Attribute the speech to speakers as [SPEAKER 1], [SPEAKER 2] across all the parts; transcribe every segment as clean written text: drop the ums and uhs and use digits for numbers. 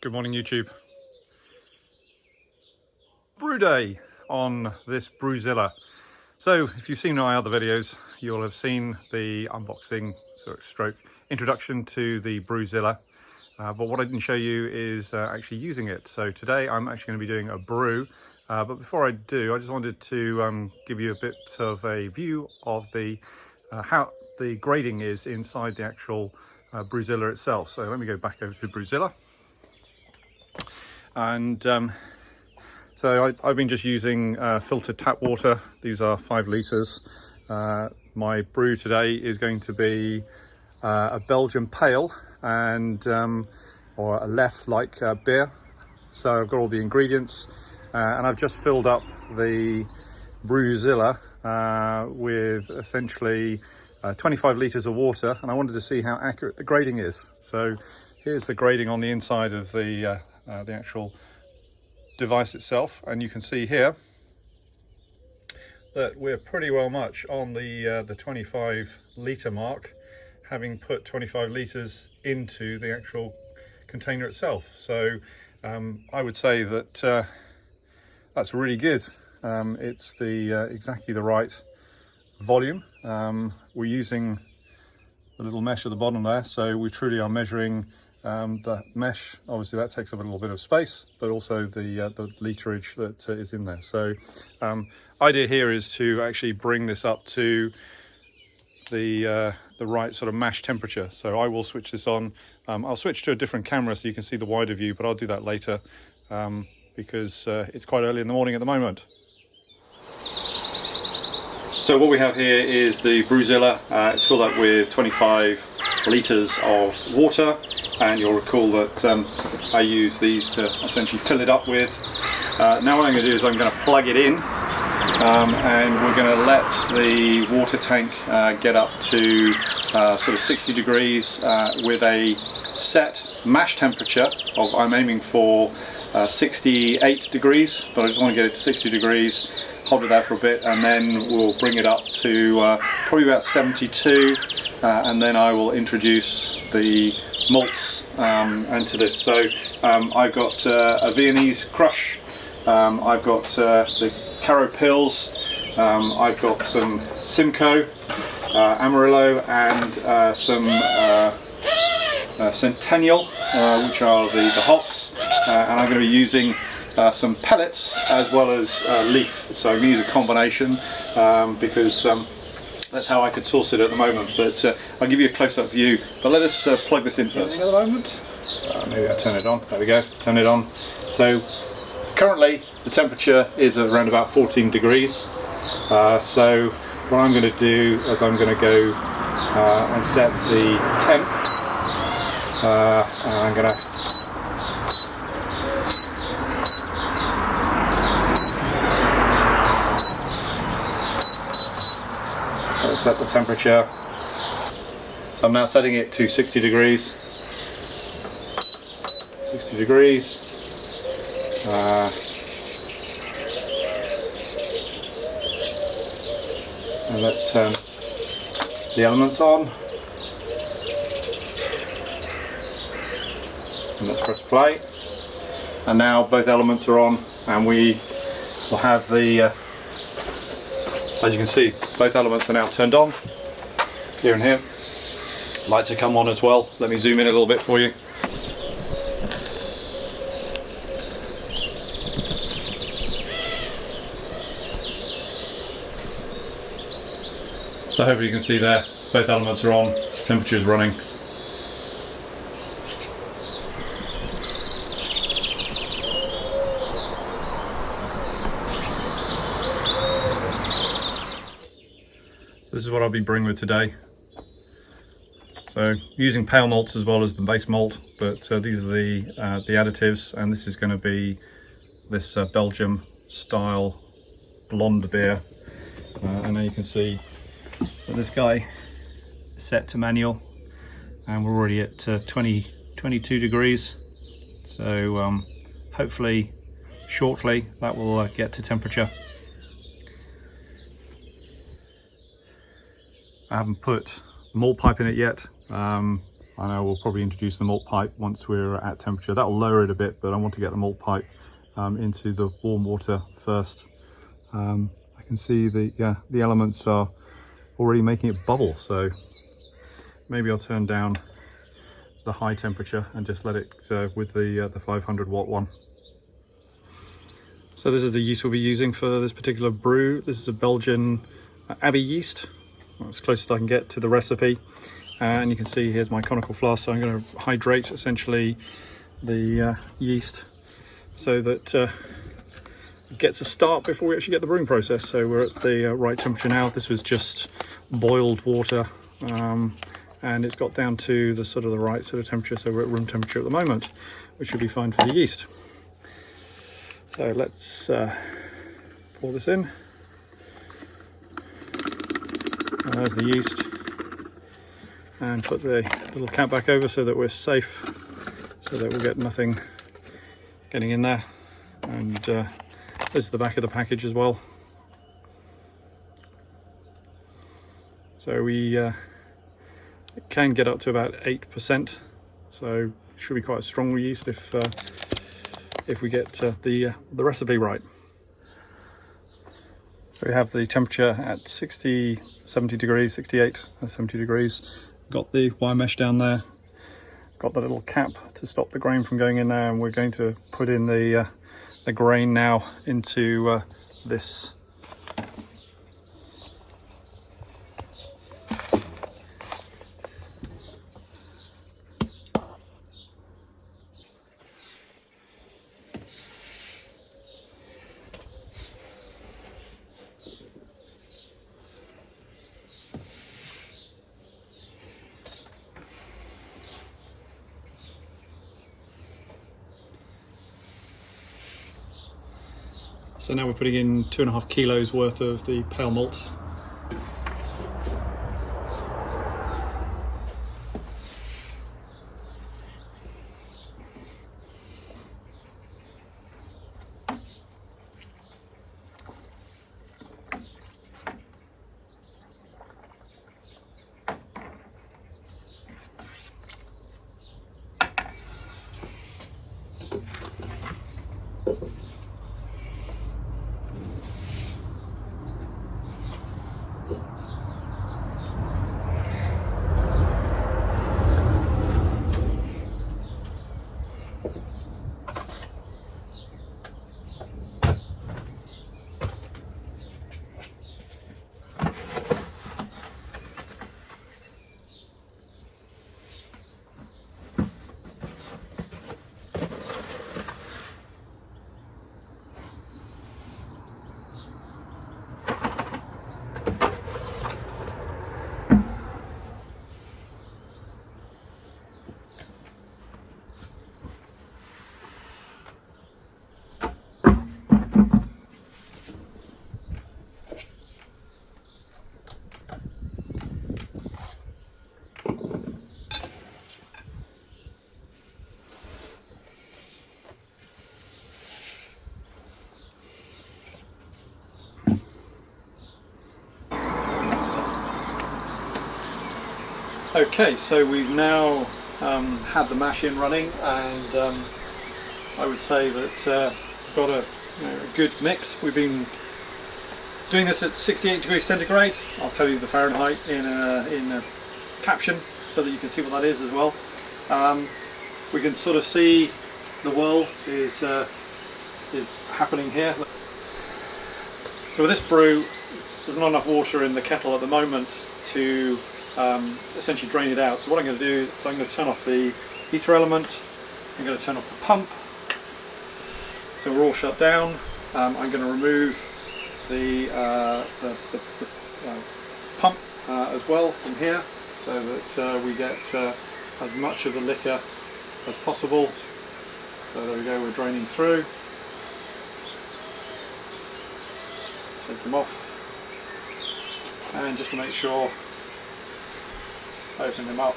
[SPEAKER 1] Good morning, YouTube. Brew day on this Brewzilla. So if you've seen my other videos, you'll have seen the unboxing stroke introduction to the Brewzilla. But what I didn't show you is actually using it. So today I'm actually going to be doing a brew. But before I do, I just wanted to give you a bit of a view of the how the grading is inside the actual Brewzilla itself. So let me go back over to Brewzilla. And so I've been just using filtered tap water. These are 5 litres. My brew today is going to be a Belgian Pale and or a left-like beer. So I've got all the ingredients and I've just filled up the Brewzilla with essentially 25 litres of water, and I wanted to see how accurate the grading is. So here's the grading on the inside of the actual device itself, and you can see here that we're pretty well much on the 25 litre mark, having put 25 litres into the actual container itself. So I would say that that's really good. It's the exactly the right volume. We're using the little mesh at the bottom there, so we truly are measuring the mesh. Obviously that takes up a little bit of space, but also the literage that is in there. So idea here is to actually bring this up to the right sort of mash temperature. So I will switch this on. I'll switch to a different camera so you can see the wider view, but I'll do that later because it's quite early in the morning at the moment. So what we have here is the Brewzilla. It's filled up with 25 litres of water, and you'll recall that I use these to essentially fill it up with. Now what I'm going to do is I'm going to plug it in, and we're going to let the water tank get up to sort of 60 degrees with a set mash temperature of, I'm aiming for 68 degrees, but I just want to get it to 60 degrees, hold it there for a bit, and then we'll bring it up to probably about 72, and then I will introduce the malts into this. So I've got a Viennese crush, I've got the Cara Pils, I've got some Simcoe, Amarrilo, and some Centennial, which are the hops. And I'm going to be using some pellets as well as leaf. So I'm going to use a combination because that's how I could source it at the moment. But I'll give you a close-up view. But let us plug this in first. At the moment, maybe I'll turn it on. There we go. Turn it on. So currently the temperature is around about 14 degrees. So what I'm going to do is I'm going to go and set the temp. And I'm going to set the temperature. So I'm now setting it to 60 degrees. 60 degrees. And let's turn the elements on. And let's press play. And now both elements are on, and we will have the as you can see, both elements are now turned on, here and here. Lights have come on as well. Let me zoom in a little bit for you. So hopefully you can see there, both elements are on, temperature is running. This is what I'll be brewing with today. So using pale malts as well as the base malt, but these are the additives, and this is going to be this Belgium style blonde beer. And now you can see that this guy is set to manual, and we're already at 22 degrees. So hopefully shortly that will get to temperature. I haven't put the malt pipe in it yet. I I know we'll probably introduce the malt pipe once we're at temperature. That'll lower it a bit, but I want to get the malt pipe into the warm water first. I can see the elements are already making it bubble, so maybe I'll turn down the high temperature and just let it with the 500 watt one. So this is the yeast we'll be using for this particular brew. This is a Belgian Abbey yeast. Well, as close as I can get to the recipe. And you can see here's my conical flask. So I'm going to hydrate essentially the yeast so that it gets a start before we actually get the brewing process. So we're at the right temperature now. This was just boiled water, and it's got down to the right sort of temperature. So we're at room temperature at the moment, which should be fine for the yeast. So let's pour this in. And there's the yeast. And put the little cap back over so that we're safe, so that we'll get nothing getting in there. And this is the back of the package as well. So it can get up to about 8%. So it should be quite a strong yeast if we get the recipe right. So we have the temperature at 60, 70 degrees, 68 and 70 degrees. Got the wire mesh down there. Got the little cap to stop the grain from going in there, and we're going to put in the grain now into this. So now we're putting in 2.5 kilos worth of the pale malt. Okay, so we've now had the mash in running, and I would say that we've got a good mix. We've been doing this at 68 degrees centigrade. I'll tell you the Fahrenheit in a caption so that you can see what that is as well. We can sort of see the whirl is happening here. So with this brew, there's not enough water in the kettle at the moment to essentially drain it out. So what I'm going to do is I'm going to turn off the heater element, I'm going to turn off the pump, so we're all shut down. I'm going to remove the pump as well from here, so that we get as much of the liquor as possible. So there we go, we're draining through. Take them off, and just to make sure, open them up,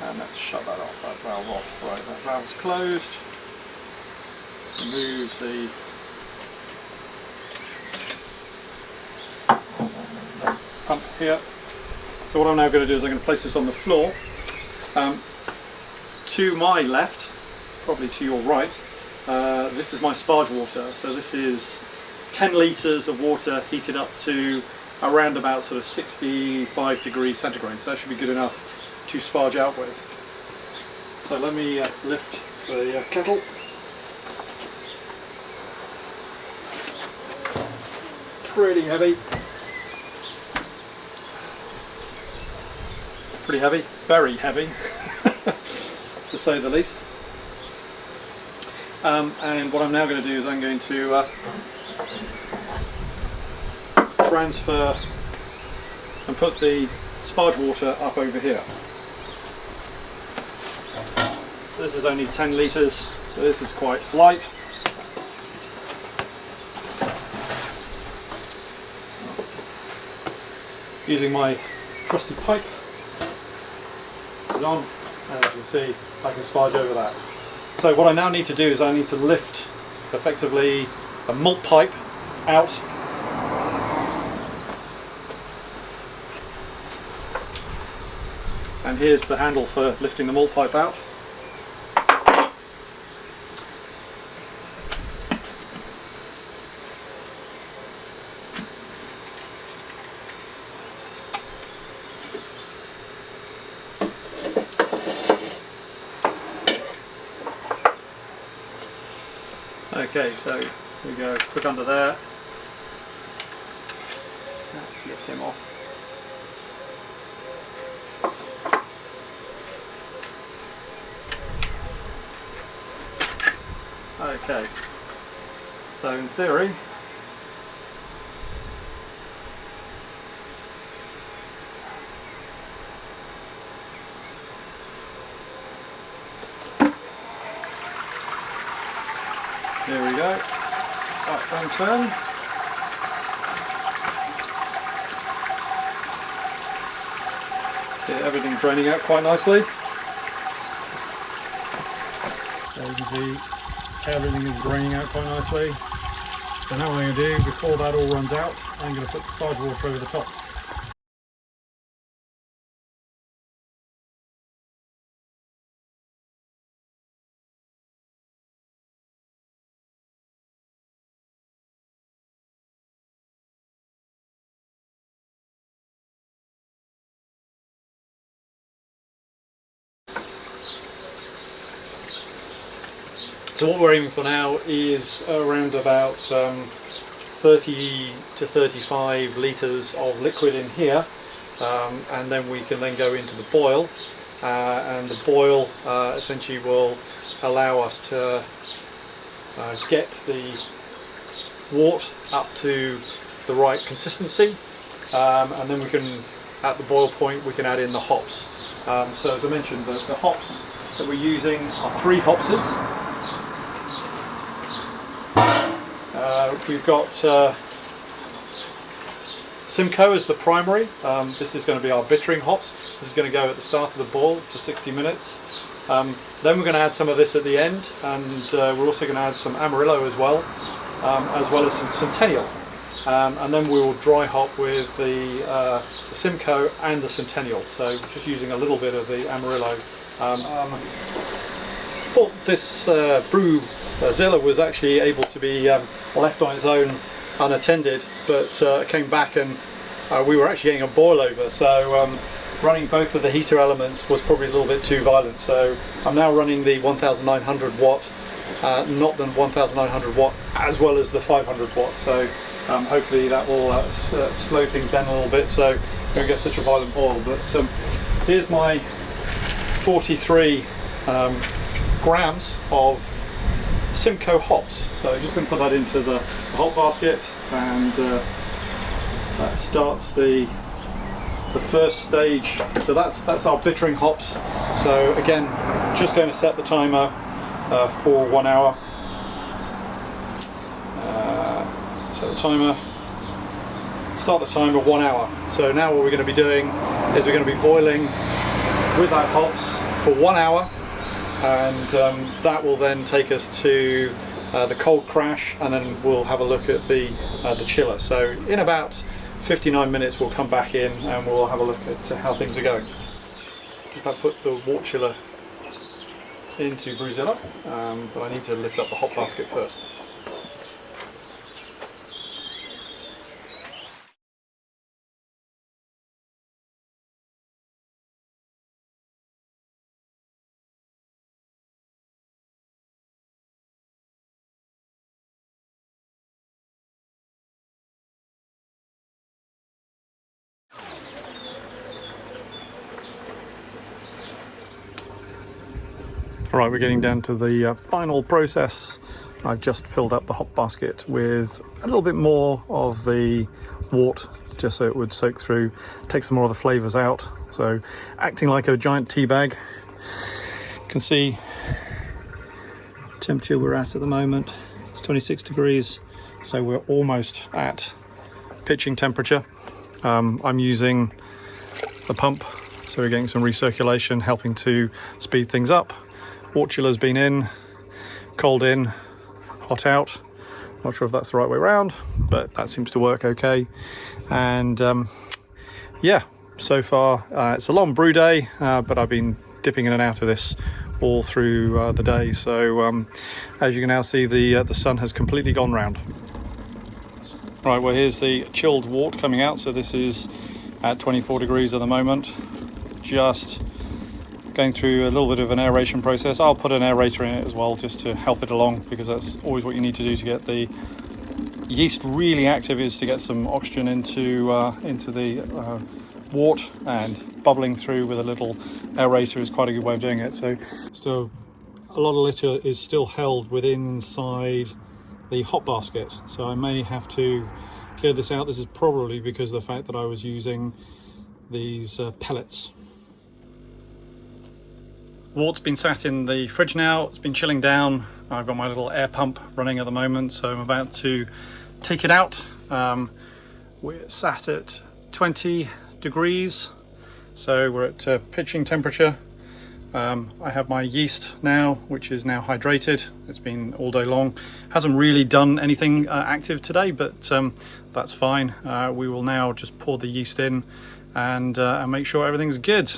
[SPEAKER 1] and let's shut that off, that valve off. Right, that valve's closed. Remove the pump here. So what I'm now going to do is I'm going to place this on the floor. To my left, probably to your right, this is my sparge water. So this is 10 litres of water heated up to around about sort of 65 degrees centigrade. So that should be good enough to sparge out with. So let me lift the kettle. Pretty heavy. Pretty heavy, very heavy, to say the least. And what I'm now going to do is I'm going to transfer and put the sparge water up over here. So this is only 10 litres, so this is quite light. Using my trusty pipe, put it on, and as you can see I can sparge over that. So what I now need to do is I need to lift effectively a malt pipe out and here's the handle for lifting the malt pipe out. Okay, so here we go, quick under there. Let's lift him off. Okay, so in theory, there we go, up and turn. Get everything draining out quite nicely. There you can see everything is draining out quite nicely. So now what I'm going to do, before that all runs out, I'm going to put the sparge water over the top. So what we're aiming for now is around about 30 to 35 litres of liquid in here, and then we can then go into the boil, and the boil essentially will allow us to get the wort up to the right consistency, and then we can, at the boil point, we can add in the hops. So as I mentioned, the hops that we're using are 3 hopses. We've got Simcoe as the primary. This is going to be our bittering hops. This is going to go at the start of the boil for 60 minutes. Then we're going to add some of this at the end, and we're also going to add some Amarrilo as well as some Centennial. And then we will dry hop with the Simcoe and the Centennial. So just using a little bit of the Amarrilo. Thought this Brewzilla was actually able to be left on its own unattended, but came back and we were actually getting a boil over, so running both of the heater elements was probably a little bit too violent. So I'm now running the 1900 watt, not the 1900 watt, as well as the 500 watt, so hopefully that will slow things down a little bit so you don't get such a violent boil. But here's my 43 grams of Simcoe hops. So just going to put that into the hop basket, and that starts the first stage. So that's our bittering hops. So again, just going to set the timer for 1 hour. Set the timer. Start the timer 1 hour. So now what we're going to be doing is we're going to be boiling with that hops for 1 hour. And that will then take us to the cold crash, and then we'll have a look at the chiller. So in about 59 minutes we'll come back in and we'll have a look at how things are going. Just about to put the wort chiller into Brewzilla, but I need to lift up the hot basket first. Alright, we're getting down to the final process. I've just filled up the hot basket with a little bit more of the wort, just so it would soak through, take some more of the flavours out. So, acting like a giant tea bag. You can see the temperature we're at the moment. It's 26 degrees, so we're almost at pitching temperature. I'm using the pump, so we're getting some recirculation, helping to speed things up. Wort chiller's been in, cold in, hot out. Not sure if that's the right way around, but that seems to work okay. And yeah, so far it's a long brew day, but I've been dipping in and out of this all through the day. So as you can now see, the sun has completely gone round. Right, well here's the chilled wort coming out. So this is at 24 degrees at the moment. Just going through a little bit of an aeration process. I'll put an aerator in it as well, just to help it along, because that's always what you need to do to get the yeast really active, is to get some oxygen into the wort, and bubbling through with a little aerator is quite a good way of doing it. So a lot of litter is still held within inside the hot basket, so I may have to clear this out. This is probably because of the fact that I was using these pellets. Wort's been sat in the fridge now, it's been chilling down. I've got my little air pump running at the moment, so I'm about to take it out. We're sat at 20 degrees, so we're at pitching temperature. I have my yeast now, which is now hydrated. It's been all day long. Hasn't really done anything active today, but that's fine. We will now just pour the yeast in and make sure everything's good.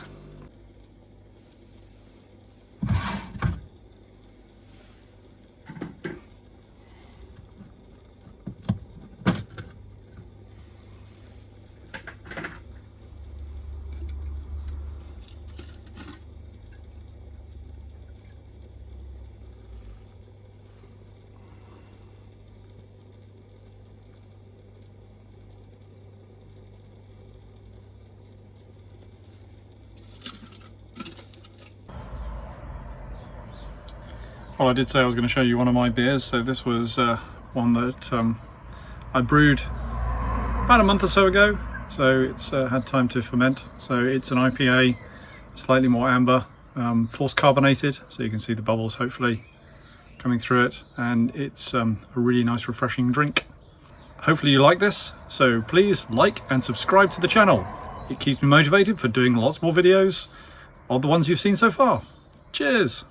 [SPEAKER 1] Well, I did say I was going to show you one of my beers, so this was one that I brewed about a month or so ago, so it's had time to ferment. So it's an IPA, slightly more amber, force carbonated, so you can see the bubbles hopefully coming through it, and it's a really nice refreshing drink. Hopefully you like this, so please like and subscribe to the channel. It keeps me motivated for doing lots more videos of the ones you've seen so far. Cheers!